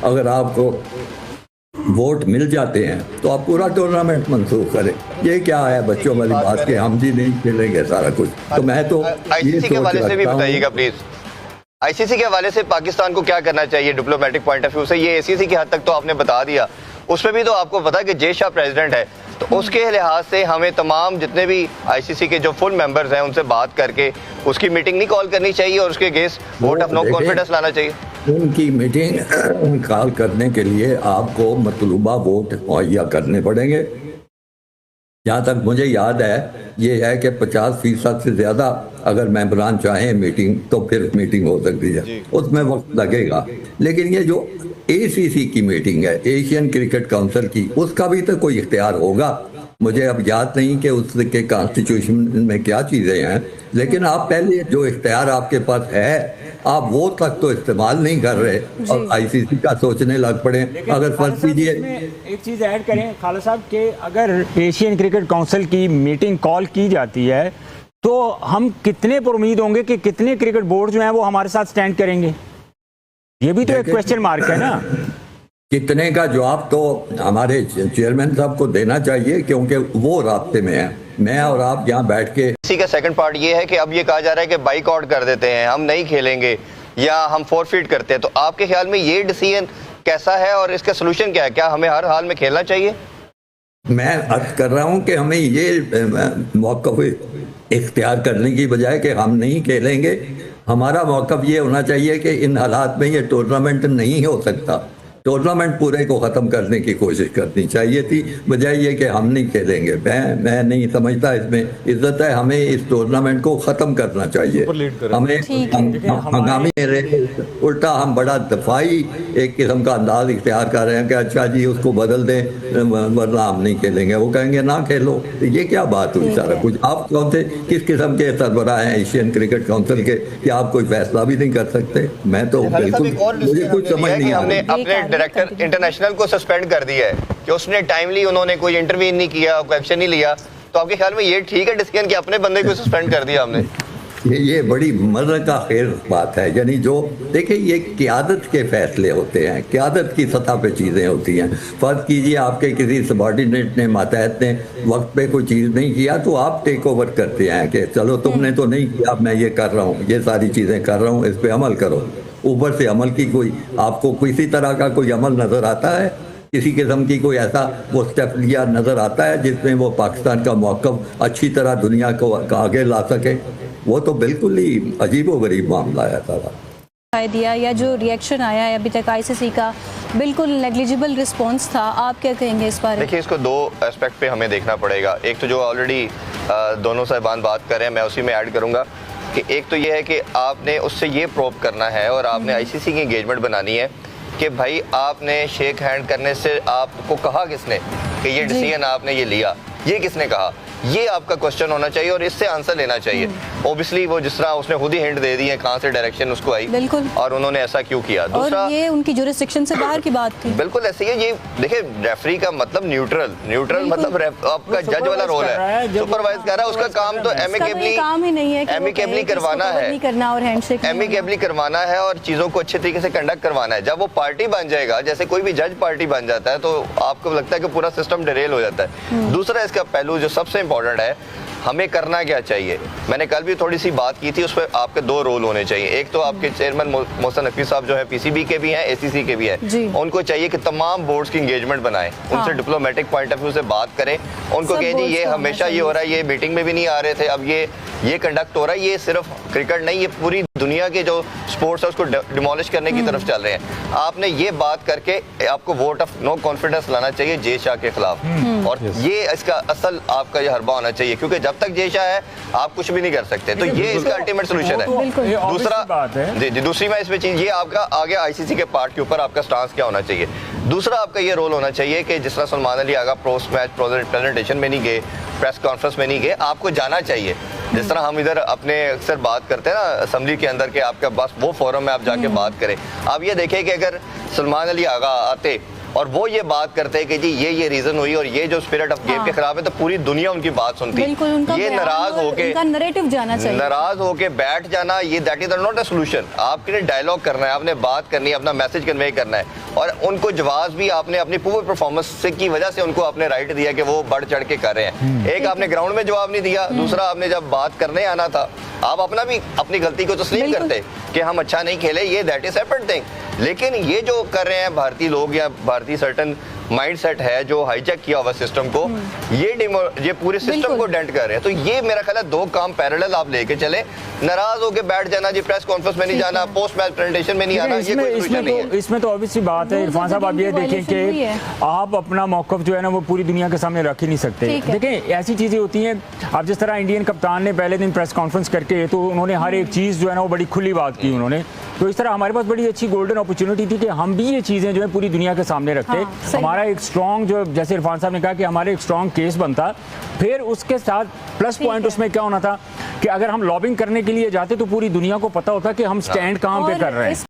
अगर आपको वोट मिल जाते हैं तो आप पूरा टूर्नामेंट मंसूख करें। ये क्या है बच्चों वाली बात के हम जी नहीं खेलेंगे सारा कुछ। तो मैं तो आईसीसी के हवाले से भी बताइएगा प्लीज, आईसीसी के हवाले से पाकिस्तान को क्या करना चाहिए डिप्लोमेटिक पॉइंट ऑफ व्यू से? ये एसीसी की हद तक तो आपने बता दिया, उसमें भी तो आपको पता है कि जे शाह प्रेसिडेंट है, तो उसके लिहाज से हमें तमाम जितने भी आईसीसी के जो फुल मेंबर्स हैं उनसे बात करके उसकी मीटिंग नहीं कॉल करनी चाहिए और उसके against vote of no confidence लाना चाहिए? उनकी मीटिंग कॉल करने के लिए आपको मतलूबा वोट मुहैया करने पड़ेंगे। जहाँ तक मुझे याद है ये है कि 50% से ज़्यादा अगर मेंबरान चाहें मीटिंग तो फिर मीटिंग हो सकती है, उसमें वक्त लगेगा। लेकिन ये जो एसीसी की मीटिंग है, एशियन क्रिकेट काउंसिल की, उसका भी तो कोई इख्तियार होगा। मुझे अब याद नहीं कि उसके कॉन्स्टिट्यूशन में क्या चीज़ें हैं, लेकिन आप पहले जो इख्तियार आपके पास है आप वो तक तो इस्तेमाल नहीं कर रहे और आईसीसी का सोचने लग पड़े। अगर फर्ज कीजिए एक चीज़ ऐड करें खाला साहब के, अगर एशियन क्रिकेट काउंसिल की मीटिंग कॉल की जाती है तो हम कितने पर उम्मीद होंगे कि कितने क्रिकेट बोर्ड जो हैं वो हमारे साथ स्टैंड करेंगे? ये भी तो एक क्वेश्चन मार्क है ना। कितने का जवाब तो हमारे चेयरमैन साहब को देना चाहिए क्योंकि वो रास्ते में है। मैं और आप यहाँ बैठ के, इसी का सेकंड पार्ट ये है कि अब ये कहा जा रहा है कि बाइकआउट कर देते हैं, हम नहीं खेलेंगे या हम फोरफीट करते हैं, तो आपके ख्याल में ये डिसीजन कैसा है और इसका सोल्यूशन क्या है? क्या हमें हर हाल में खेलना चाहिए? मैं अर्ज कर रहा हूँ कि हमें ये मौक़िफ़ इख्तियार करने की बजाय कि हम नहीं खेलेंगे, हमारा मौक़िफ़ ये होना चाहिए कि इन हालात में ये टूर्नामेंट नहीं हो सकता। टूर्नामेंट पूरे को ख़त्म करने की कोशिश करनी चाहिए थी, बजाय ये कि हम नहीं खेलेंगे। मैं नहीं समझता इसमें इज्जत है। हमें इस टूर्नामेंट को ख़त्म करना चाहिए। हमें हंगामी उल्टा हम बड़ा दफाई एक किस्म का अंदाज इख्तियार कर रहे हैं कि अच्छा जी उसको बदल दें वरना हम नहीं खेलेंगे। वो कहेंगे ना खेलो, ये क्या बात हुई? सारा कुछ आप कौन से किस किस्म के सरबराह हैं एशियन क्रिकेट काउंसिल के कि आप कोई फैसला भी नहीं कर सकते? मैं तो बिल्कुल, मुझे कुछ समझ नहीं आ रहा। डायरेक्टर इंटरनेशनल को सस्पेंड कर दिया है कि उसने टाइमली उन्होंने कोई इंटरवीन नहीं किया, कोई एक्शन नहीं लिया, तो आपके ख्याल में ये ठीक है डिसीजन कि अपने बंदे को सस्पेंड कर दिया हमने? ये बड़ी मज़े का खैर बात है। यानी जो देखिए ये क़यादत के फैसले होते हैं, क़यादत की सतह पे चीज़ें होती हैं। फ़र्ज़ कीजिए आपके किसी सबॉर्डिनेट ने मातहत ने वक्त पे कोई चीज़ नहीं किया तो आप टेक ओवर करते हैं कि चलो तुमने तो नहीं किया, मैं ये कर रहा हूँ, ये सारी चीज़ें कर रहा हूँ, इस पर अमल करो। ऊपर से अमल की कोई आपको किसी तरह का कोई अमल नज़र आता है? किसी किस्म की कोई ऐसा वो स्टेप लिया नज़र आता है जिसमें वो पाकिस्तान का मौक़िफ़ अच्छी तरह दुनिया को आगे ला सके? वो तो बिल्कुल ही अजीब व गरीब मामला है सारा। दिया या जो रिएक्शन आया है अभी तक आईसीसी का, बिल्कुल नेग्लिजिबल रिस्पांस था। आप क्या कहेंगे इस बारे में? देखिए इसको दो एस्पेक्ट पे हमें देखना पड़ेगा। एक तो जो ऑलरेडी दोनों साहिबान बात कर रहे हैं, मैं उसी में ऐड करूँगा कि एक तो ये है कि आपने उससे ये प्रोब करना है और आपने आईसीसी की एंगेजमेंट बनानी है कि भाई आपने शेक हैंड करने से आपको कहा किसने कि ये डिसीजन आपने ये लिया, ये किसने कहा? ये आपका क्वेश्चन होना चाहिए और इससे आंसर लेना चाहिए। ओबियसली वो जिस तरह उसने खुद ही हिंट दे दी है कहाँ से डायरेक्शन उसको आई, बिल्कुल, और उन्होंने ऐसा क्यों किया। दूसरा, और ये उनकी जुरिस्डिक्शन से बाहर की बात थी। बिल्कुल ऐसे ही। ये देखिए रेफरी का मतलब न्यूट्रल मतलब आपका जज वाला रोल है, सुपरवाइज कर रहा है। उसका काम तो एमिकेबली करवाना है, एमिकेबली करवाना है और चीजों को अच्छे तरीके से कंडक्ट करवाना है। जब वो पार्टी बन जाएगा, जैसे कोई भी जज पार्टी बन जाता है, तो आपको लगता है कि पूरा सिस्टम डिरेल हो जाता है। दूसरा इसका पहलू जो सबसे इंपॉर्टेंट है, हमें करना क्या चाहिए। मैंने कल भी थोड़ी सी बात की थी, उस पर आपके दो रोल होने चाहिए। एक तो आपके चेयरमैन मोहसिन नकवी साहब जो है पीसीबी के भी हैं, एसीसी के भी हैं, उनको चाहिए कि तमाम बोर्ड्स की एंगेजमेंट बनाएं, उनसे डिप्लोमेटिक पॉइंट ऑफ व्यू से बात करें, उनको कहें जी ये हमेशा ये हो रहा है, ये मीटिंग में भी नहीं आ रहे थे, अब ये कंडक्ट हो रहा है, ये सिर्फ क्रिकेट नहीं, ये पूरी दुनिया के जो स्पोर्ट्स है उसको डिमोलिश करने की तरफ चल रहे हैं। आपने ये बात करके आपको वोट ऑफ नो कॉन्फिडेंस लाना चाहिए जे शाह के खिलाफ, और ये इसका असल आपका ये हरबा होना चाहिए, क्योंकि जब तक जे शाह है आप कुछ भी नहीं कर सकते। तो ये इसका अल्टीमेट सोल्यूशन है। दूसरा जी दूसरी मैं इसमें चीज ये आपका आगे आईसीसी के पार्ट के ऊपर आपका स्टांस क्या होना चाहिए। दूसरा आपका ये रोल होना चाहिए कि जिस तरह Salman Ali Agha post match presentation में नहीं गए, प्रेस कॉन्फ्रेंस में नहीं गए, आपको जाना चाहिए। जिस तरह हम इधर अपने अक्सर बात करते हैं ना असेंबली के अंदर के आपका बस वो फोरम में आप जाके बात करें। आप ये देखें कि अगर सलमान अली आगा आते और वो ये बात करते हैं कि जी ये रीजन हुई और ये जो स्पिरिट ऑफ गेम के खिलाफ है, तो पूरी दुनिया उनकी बात सुनती है। ये नाराज होके नैरेटिव जाना चाहिए, नाराज होके बैठ जाना, ये that is not a solution. आपके लिए डायलॉग करना है, आपने बात करनी है, अपना मैसेज कन्वे करना है, और उनको जवाब भी आपने अपनी पूरी परफॉर्मेंस की वजह से उनको आपने राइट दिया कि वो बढ़ चढ़ के कर रहे हैं। एक आपने ग्राउंड में जवाब नहीं दिया, दूसरा आपने जब बात करने आना था आप अपना भी अपनी गलती को तस्लीम करते कि हम अच्छा नहीं खेले, ये दैट इज सेपरेट थिंग। लेकिन ये जो कर रहे हैं भारतीय लोग या भारतीय सर्टन माइंडसेट है जो हाईजैक किया हुआ सिस्टम को, ये पूरे सिस्टम को डेंट कर रहे हैं। तो ये मेरा ख्याल है दो काम पैरेलल आप लेके चले। नाराज होके बैठ जाना, जी प्रेस कॉन्फ्रेंस में नहीं जाना, पोस्ट मैच प्रेजेंटेशन में नहीं आना, ये कोई सोल्यूशन नहीं है। इसमें तो ऑब्वियसली बात है इरफान साहब, आप ये देखें कि आप अपना मौकफ जो है ना वो पूरी दुनिया के सामने रख ही नहीं सकते। देखें ऐसी चीजें होती हैं, आप जिस तरह इंडियन कप्तान ने पहले दिन प्रेस कॉन्फ्रेंस करके तो उन्होंने हर एक चीज जो है ना वो बड़ी खुली बात की उन्होंने, तो इस तरह हमारे पास बड़ी अच्छी गोल्डन अपॉर्चुनिटी थी कि हम भी ये चीजें जो है पूरी दुनिया के सामने रखते। हमारा एक स्ट्रॉन्ग जो जैसे इरफान साहब ने कहा कि हमारे एक स्ट्रॉन्ग केस बनता, फिर उसके साथ प्लस पॉइंट उसमें क्या होना था कि अगर हम लॉबिंग करने के लिए जाते तो पूरी दुनिया को पता होता कि हम स्टैंड कहाँ पे कर रहे हैं।